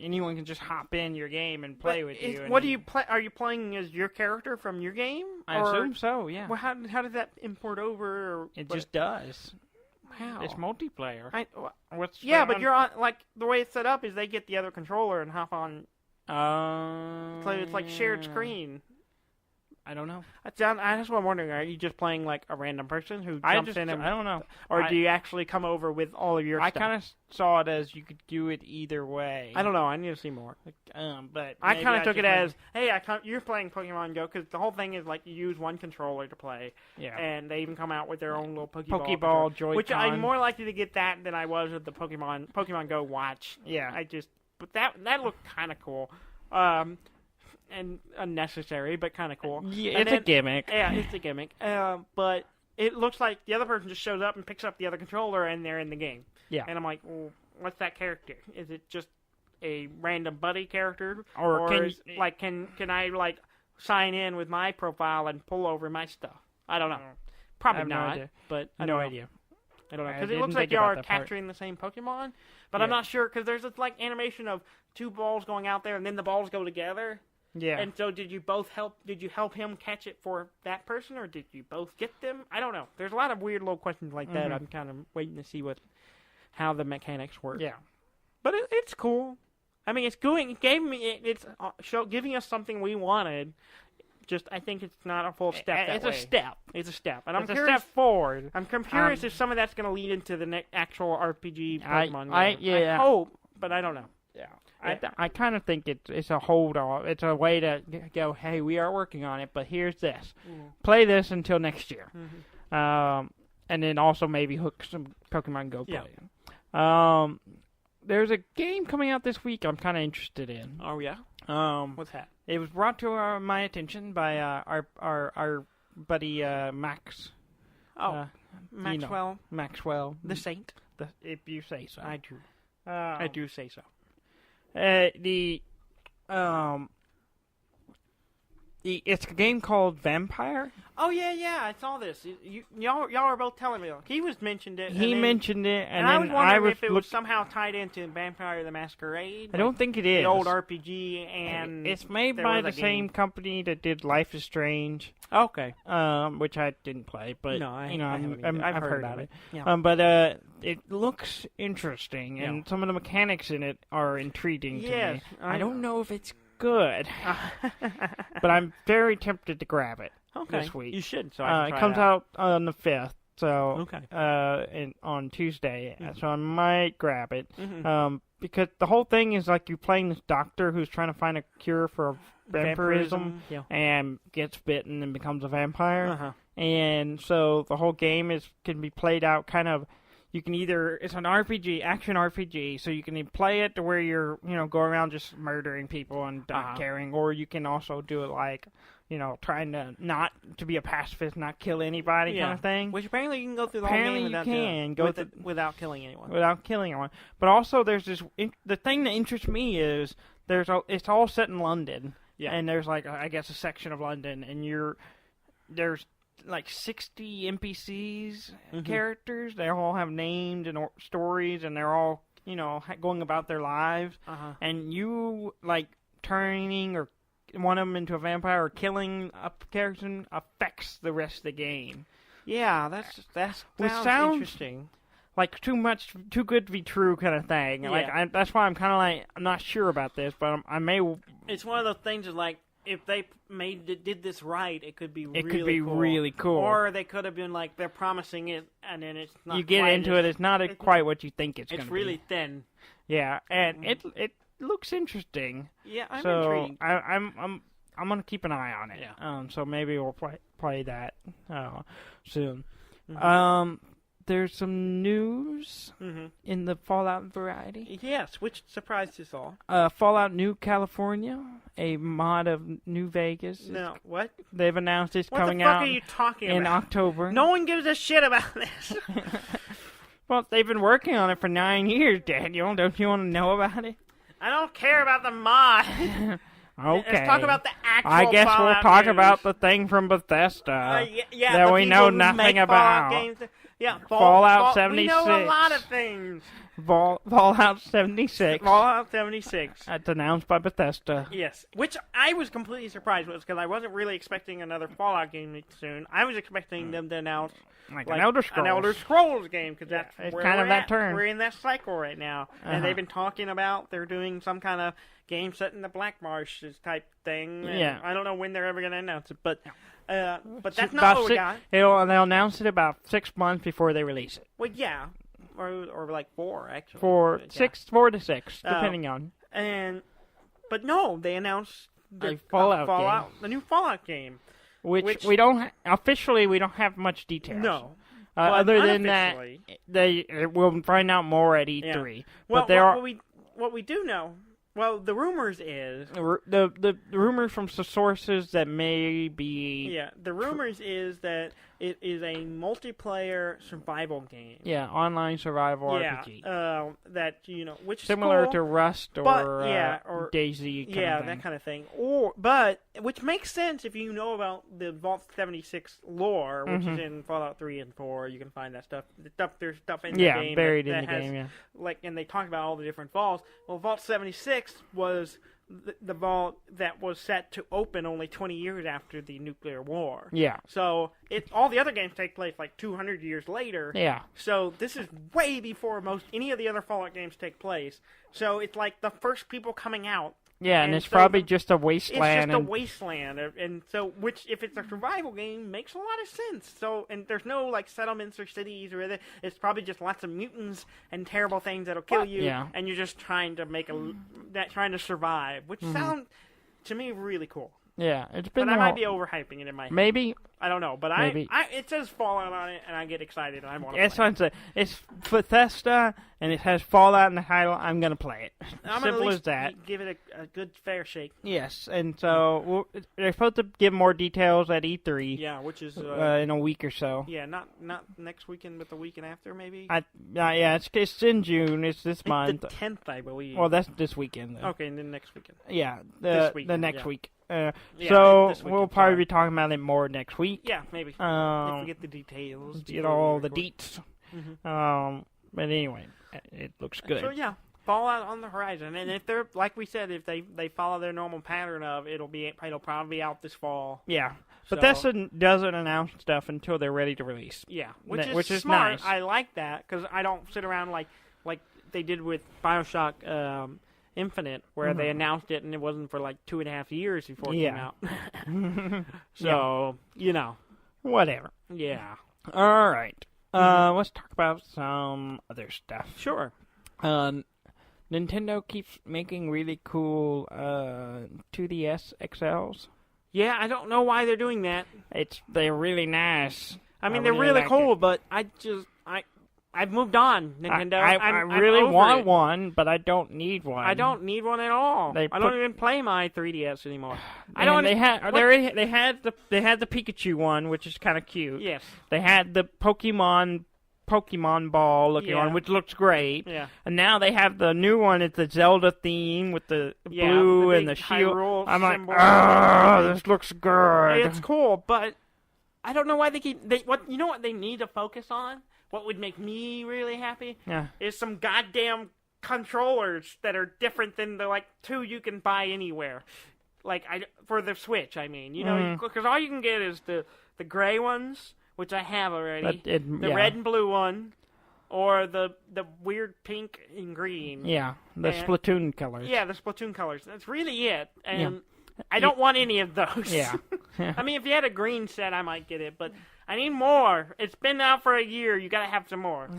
anyone can just hop in your game and play with you. What do you play? Are you playing as your character from your game? I assume so. Yeah. Well, how does that import over? It just does. How? It's multiplayer. But you're on, the way it's set up is they get the other controller and hop on. So it's like shared screen. I don't know. That's what I'm wondering. Are you just playing like a random person who jumps in? I don't know. Or do you actually come over with all of your stuff? I kind of saw it as you could do it either way. I don't know. I need to see more. But I kind of took it as, hey, you're playing Pokemon Go, because the whole thing is like you use one controller to play. Yeah. And they even come out with their own little Pokeball Joy-Con. Which I'm more likely to get that than I was with the Pokemon Go Watch. Yeah. But that looked kind of cool. And unnecessary, but kind of cool. Yeah, it's a gimmick. Yeah, it's a gimmick. But it looks like the other person just shows up and picks up the other controller, and they're in the game. Yeah. And I'm like, well, what's that character? Is it just a random buddy character, or can I like sign in with my profile and pull over my stuff? I don't know. Probably not. But I don't know. Idea. I don't know, because it looks like you are capturing the same Pokemon, but I'm not sure, because there's this like animation of two balls going out there, and then the balls go together. Yeah. And so did you help him catch it for that person, or did you both get them? I don't know. There's a lot of weird little questions like that. I'm kind of waiting to see how the mechanics work. Yeah. But it's cool. I mean, it's giving us something we wanted. Just, I think it's not a full step. It's a step. It's a step, and I'm curious. A step forward. I'm curious if some of that's going to lead into the actual RPG Pokemon game. I hope, but I don't know. Yeah. I kind of think it's a hold off. It's a way to go, hey, we are working on it, but here's this. Play this until next year. And then also maybe hook some Pokemon Go play. There's a game coming out this week I'm kind of interested in. Oh, yeah? What's that? It was brought to my attention by our buddy Max. Maxwell. Maxwell. The Saint. If you say so. I do. I do say so. It's a game called Vampire. Oh yeah, I saw this. Y'all are both telling me. He mentioned it. He mentioned it, and I then was wondering if it was somehow tied into Vampire the Masquerade. I don't think it is. The old RPG, and it's made by the same company that did Life is Strange. Okay. Which I didn't play, but no, I've heard about it. Yeah. But it looks interesting, and some of the mechanics in it are intriguing to me. I don't know if it's good, but I'm very tempted to grab it this week. You should. So I can try it comes out on the 5th, so on Tuesday. So I might grab it because the whole thing is like you're playing this doctor who's trying to find a cure for vampirism and gets bitten and becomes a vampire. And so the whole game can be played out kind of. You can it's an RPG, action RPG, so you can play it to where you're, go around just murdering people and not caring, or you can also do it like, trying to not to be a pacifist, not kill anybody kind of thing. Which apparently you can go through the whole game without killing anyone. Without killing anyone. But also there's the thing that interests me is it's all set in London. Yeah. And there's like, I guess, a section of London, and there's like 60 NPCs characters. They all have names and stories, and they're all going about their lives. And you like turning or one of them into a vampire or killing a character affects the rest of the game. Yeah, that sounds interesting. Like too good to be true kind of thing. Yeah. Like that's why I'm kind of like I'm not sure about this, but I may. It's one of those things that like. If they did this right, it could be really cool. Or they could have been like, they're promising it, and then it's not. You get into it, it's not quite what you think it's going to be. It's really thin. Yeah, and it looks interesting. Yeah, I'm intrigued. I'm going to keep an eye on it. Yeah. So maybe we'll play that soon. There's some news in the Fallout variety. Yes, which surprised us all. Fallout New California, a mod of New Vegas. No, what? They've announced it's coming out. What the fuck are you talking about? In October. No one gives a shit about this. Well, they've been working on it for 9 years, Daniel. Don't you want to know about it? I don't care about the mod. Okay. Let's talk about the actual I guess Fallout we'll talk news. About the thing from Bethesda yeah, that we know nothing about. Games. Yeah, Fallout 76. We know a lot of things. Fallout 76. Fallout 76. That's announced by Bethesda. Yes, which I was completely surprised with because I wasn't really expecting another Fallout game soon. I was expecting them to announce like an Elder Scrolls. An Elder Scrolls game because that's it's where kind we're of that at. turn. We're in that cycle right now, and they've been talking about they're doing some kind of game set in the Black Marshes type thing. Yeah, I don't know when they're ever going to announce it, but that's not what we got. They'll announce it about 6 months before they release it. Well, yeah, or like 4 actually. 4 to 6, depending on. But no, they announced the new Fallout game, which we don't officially we don't have much details. No. Other than that, we'll find out more at E3. Yeah. Well, what we do know. Well, the rumors is the rumors from sources that may be the rumors is that It is a multiplayer survival game. Yeah, online survival RPG. That which similar is cool, to Rust or Daisy. That kind of thing. Which makes sense if you know about the Vault 76 lore, which is in Fallout 3 and 4. You can find that stuff. There's stuff in the game buried in the game. Yeah, and they talk about all the different vaults. Well, Vault 76 was the vault that was set to open only 20 years after the nuclear war. Yeah. So all the other games take place like 200 years later. Yeah. So this is way before any of the other Fallout games take place. So it's like the first people coming out. Yeah, and it's probably just a wasteland. It's just a wasteland, and so which, if it's a survival game, makes a lot of sense. So, and there's no like settlements or cities or anything. It's probably just lots of mutants and terrible things that'll kill you, and you're just trying to survive, which sounds to me really cool. Yeah, it's been. But I might be overhyping it in my head. Maybe. I don't know, but it says Fallout on it, and I get excited, and I want to play it. It's Bethesda, and it has Fallout in the title. I'm going to play it. Simple as that. Give it a good fair shake. Yes, and so they're supposed to give more details at E3. Yeah, which is in a week or so. Yeah, not next weekend, but the weekend after, maybe. It's in June. It's this month. The 10th, I believe. Well, that's this weekend, though. Okay, and then next weekend. Yeah, this weekend, the next week. So we'll probably be talking about it more next week. Yeah, maybe. If we get the details. Get all the deets. But anyway, it looks good. So yeah, Fallout on the horizon, and if they're like we said, if they follow their normal pattern of it'll probably be out this fall. Yeah, but Bethesda doesn't announce stuff until they're ready to release. Yeah, which is smart. Nice. I like that because I don't sit around like they did with BioShock. Infinite, where they announced it and it wasn't for like 2.5 years before it came out. So, whatever. Yeah. All right. Let's talk about some other stuff. Sure. Nintendo keeps making really cool 2DS XLs. Yeah, I don't know why they're doing that. They're really nice. I mean, they're really cool, but I've moved on, Nintendo. I really want one, but I don't need one. I don't need one at all. I don't even play my 3DS anymore. They had the Pikachu one, which is kind of cute. Yes. They had the Pokemon ball looking one, which looks great. Yeah. And now they have the new one. It's the Zelda theme with the blue and the shield. I'm like, this looks good. It's cool, but I don't know why you know what they need to focus on? What would make me really happy is some goddamn controllers that are different than the two you can buy anywhere. For the Switch, I mean, because all you can get is the gray ones, which I have already, the red and blue one, or the weird pink and green. Yeah, Splatoon colors. Yeah, the Splatoon colors. That's really it, and I don't want any of those. Yeah. I mean, if you had a green set, I might get it, but I need more. It's been out for a year. You gotta have some more,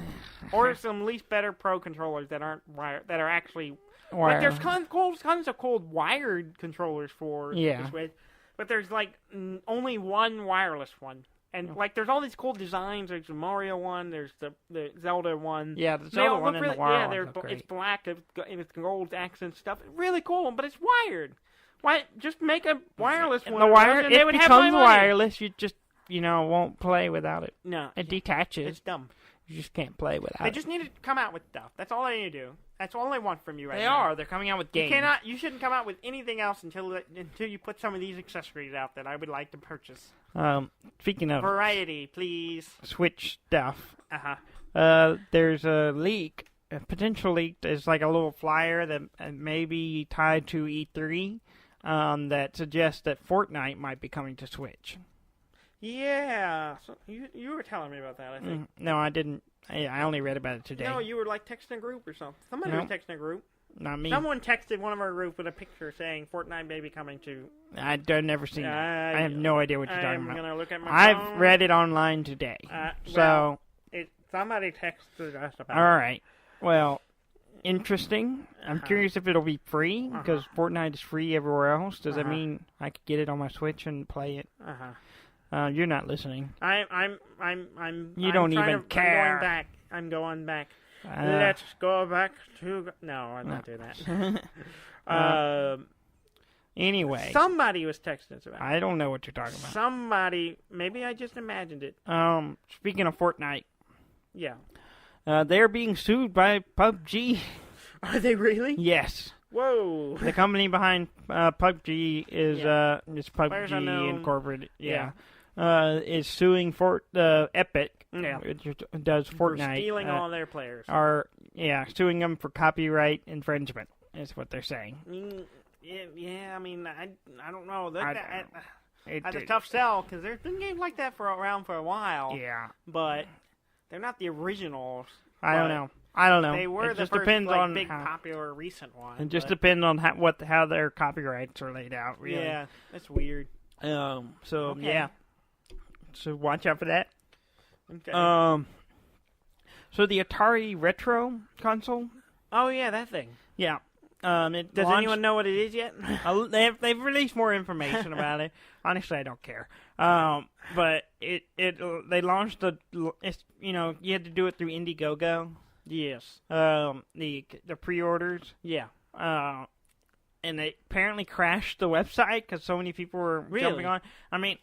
or some least better Pro controllers that aren't that are actually wired. There's tons of cool wired controllers for the Switch, but there's only one wireless one, and there's all these cool designs. There's the Mario one. There's the Zelda one. Yeah, the Zelda one and the wireless. Yeah, it's black and it's gold accent stuff. Really cool, but it's wired. Why just make a wireless one? It becomes wireless. You just won't play without it. No. It detaches. It's dumb. You just can't play without it. They just need to come out with stuff. That's all they need to do. That's all they want from you right now. They're coming out with games. You shouldn't come out with anything else until you put some of these accessories out that I would like to purchase. Speaking of... Variety, please. Switch stuff. Uh-huh. There's a leak. A potential leak. There's a little flyer that may be tied to E3 that suggests that Fortnite might be coming to Switch. Yeah, so you were telling me about that, I think. No, I didn't. I only read about it today. No, you were texting a group or something. Somebody was texting a group. Not me. Someone texted one of our group with a picture saying Fortnite may be coming to... I've never seen it. I have no idea what you're talking about. I'm going to look at my phone. I've read it online today. Somebody texted us about it. All right. Well, interesting. I'm curious if it'll be free, because Fortnite is free everywhere else. Does that mean I could get it on my Switch and play it? You're not listening. You don't even care. I'm going back. Let's go back to... No, I'm not doing that. Anyway. Somebody was texting us about it. I don't know what you're talking about. Somebody. Maybe I just imagined it. Speaking of Fortnite. Yeah. They're being sued by PUBG. Are they really? Yes. Whoa. The company behind PUBG is PUBG Incorporated. Yeah. Is suing Epic. Yeah. Which does Fortnite. For stealing all their players. Suing them for copyright infringement. Is what they're saying. Yeah, I mean, I don't know. That's a tough sell, because there's been games like that around for a while. Yeah. But they're not the originals. I don't know. They were it the just first depends on big popular recent one. It just depends on how their copyrights are laid out, really. Yeah, that's weird. Yeah. So watch out for that. Okay. So the Atari Retro console. Oh yeah, that thing. Yeah. Does anyone know what it is yet? They've released more information about it. Honestly, I don't care. But they launched you had to do it through Indiegogo. Yes. The pre-orders. Yeah. And they apparently crashed the website because so many people were jumping on. I mean,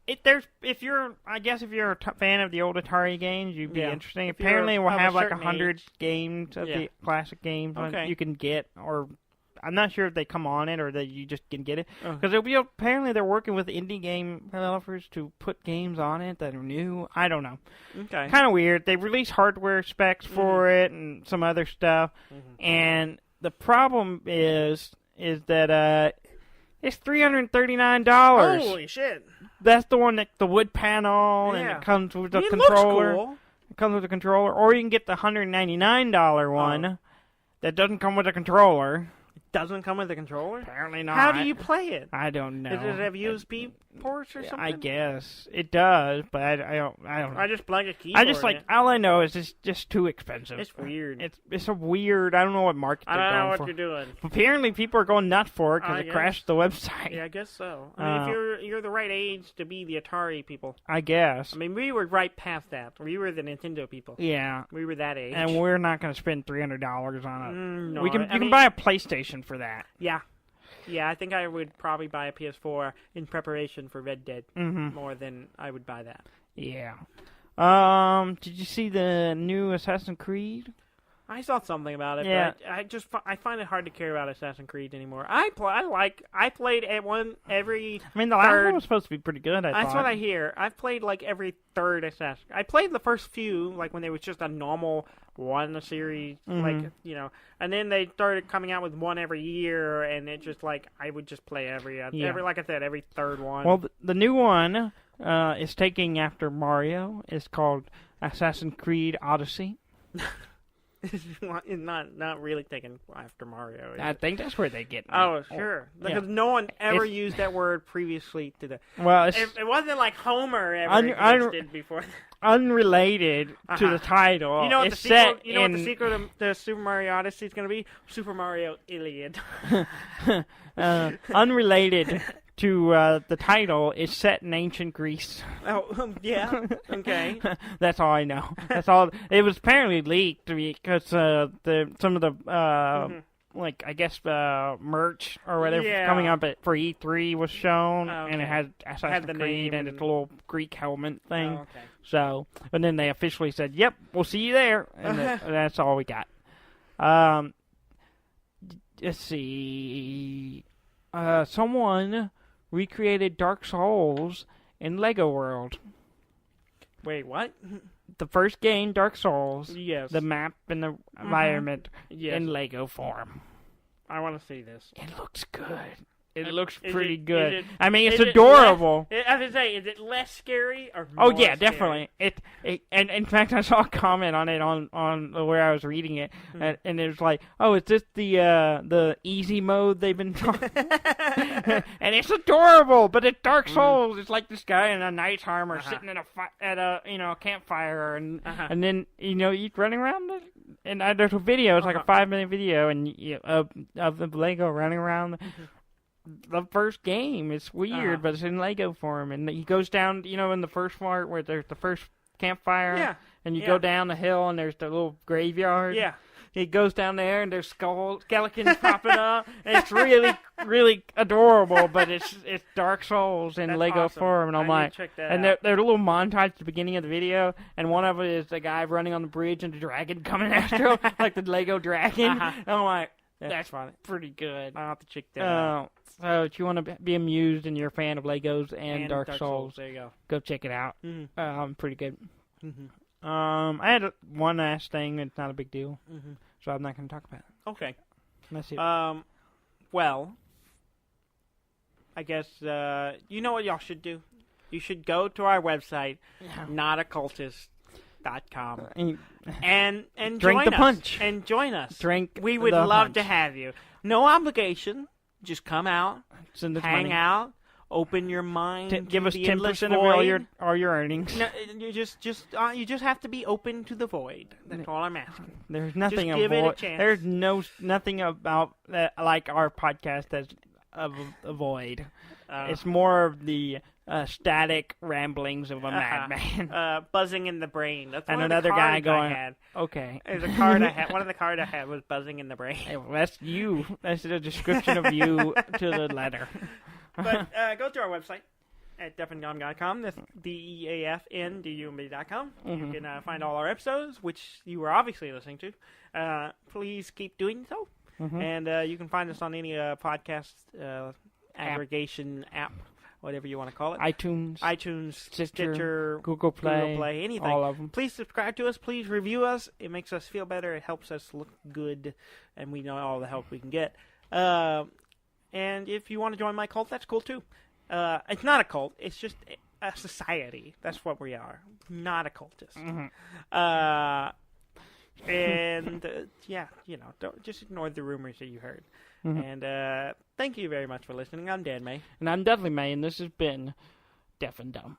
if you're a fan of the old Atari games, you'd be interesting. Apparently, we'll have like 100 games of the classic games you can get, or I'm not sure if they come on it or that you just can get it. Because apparently they're working with indie game developers to put games on it that are new. I don't know. Okay. Kind of weird. They released hardware specs for it and some other stuff, and the problem is that it's $339. Holy shit! That's the one the wood panel, and it comes with a controller. Looks cool. It comes with a controller, or you can get the $199 one that doesn't come with a controller. It doesn't come with a controller? Apparently not. How do you play it? I don't know. Does it have USB ports or something? I guess it does, but I don't know. I just plug a keyboard. All I know is it's just too expensive. It's weird. It's a weird. I don't know what market they're going for. I don't know what you're doing. Apparently, people are going nuts for it because it crashed the website. Yeah, I guess so. I mean, if you're the right age to be the Atari people, I guess. I mean, we were right past that. We were the Nintendo people. Yeah, we were that age, and we're not going to spend $300 on it. No, you can buy a PlayStation for that. Yeah. Yeah, I think I would probably buy a PS4 in preparation for Red Dead more than I would buy that. Yeah. Did you see the new Assassin's Creed? I saw something about it, but I find it hard to care about Assassin's Creed anymore. I played every. I mean, the last one was supposed to be pretty good. That's what I hear. I've played like every third Assassin's. I played the first few, like when there was just a normal one a series, and then they started coming out with one every year, and it just like I would just play every like I said, every third one. Well, the new one is taking after Mario. It's called Assassin's Creed Odyssey. It's not really taken after Mario. I think that's where they get it. Oh, sure. Because no one ever used that word previously to the... Well, it wasn't like Homer ever existed before. Unrelated to the title. You know what the sequel to Super Mario Odyssey is going to be? Super Mario Iliad. Unrelated to the title, is set in ancient Greece. Oh, yeah. Okay. That's all I know. That's all. It was apparently leaked because some of the like I guess merch or whatever coming up for E3 was shown, and it had Assassin's Creed and its little Greek helmet thing. Oh, okay. So, and then they officially said, "Yep, we'll see you there," and that's all we got. Let's see. Someone recreated Dark Souls in Lego World. Wait, what? The first game, Dark Souls. Yes. The map and the environment in Lego form. I want to see this. It looks good. It looks pretty good. I mean, it's is adorable. I was say, is it less scary or Oh more yeah, scary? definitely. And in fact, I saw a comment on it on where I was reading it, and it was like, "Oh, is this the easy mode they've been talking?" And it's adorable, but it's Dark Souls. It's like this guy in a knight's armor sitting at a campfire, and then you running around. And there's a video. It's like a 5-minute video, and of the Lego running around. The first game. It's weird, but it's in Lego form. And he goes down, in the first part where there's the first campfire, and you go down the hill and there's the little graveyard. Yeah. he goes down there and there's skeletons popping up. And it's really, really adorable, but it's Dark Souls in Lego awesome. form. And I'm like, check that and out. there's a little montage at the beginning of the video, and one of it is the guy running on the bridge and the dragon coming after him, like the Lego dragon. And I'm like, that's funny. Pretty good. I'll have to check that out. So if you want to be amused and you're a fan of Legos and Dark Souls, there you go check it out. Mm-hmm. Pretty good. Mm-hmm. I had one last thing. It's not a big deal, so I'm not going to talk about it. Okay. That's it. Well, I guess you know what y'all should do. You should go to our website, notoccultist.com, and drink join the us. punch. And join us. Drink. We would love to have you. No obligation. Just come out, hang out, open your mind. Give us 10% of all your earnings. No, you just have to be open to the void. That's all I'm asking. There's nothing. Just give it a chance. There's nothing about like our podcast that's a void. It's more of the static ramblings of a madman. Buzzing in the brain. That's and one another of the guy cards going. I had. Okay. There's a card I had. One of the cards I had was buzzing in the brain. Hey, well, that's you. That's the description of you to the letter. But go to our website at deafandgum.com. That's DEAFNDUMB.com. You can find all our episodes, which you were obviously listening to. Please keep doing so. And you can find us on any podcast aggregation app, whatever you want to call it. iTunes, Stitcher, Google Play, anything. All of them. Please subscribe to us. Please review us. It makes us feel better. It helps us look good, and we know all the help we can get. And if you want to join my cult, that's cool too. It's not a cult. It's just a society. That's what we are. Not a cultist. And yeah, don't just ignore the rumors that you heard. And thank you very much for listening. I'm Dan May. And I'm Dudley May, and this has been Deaf and Dumb.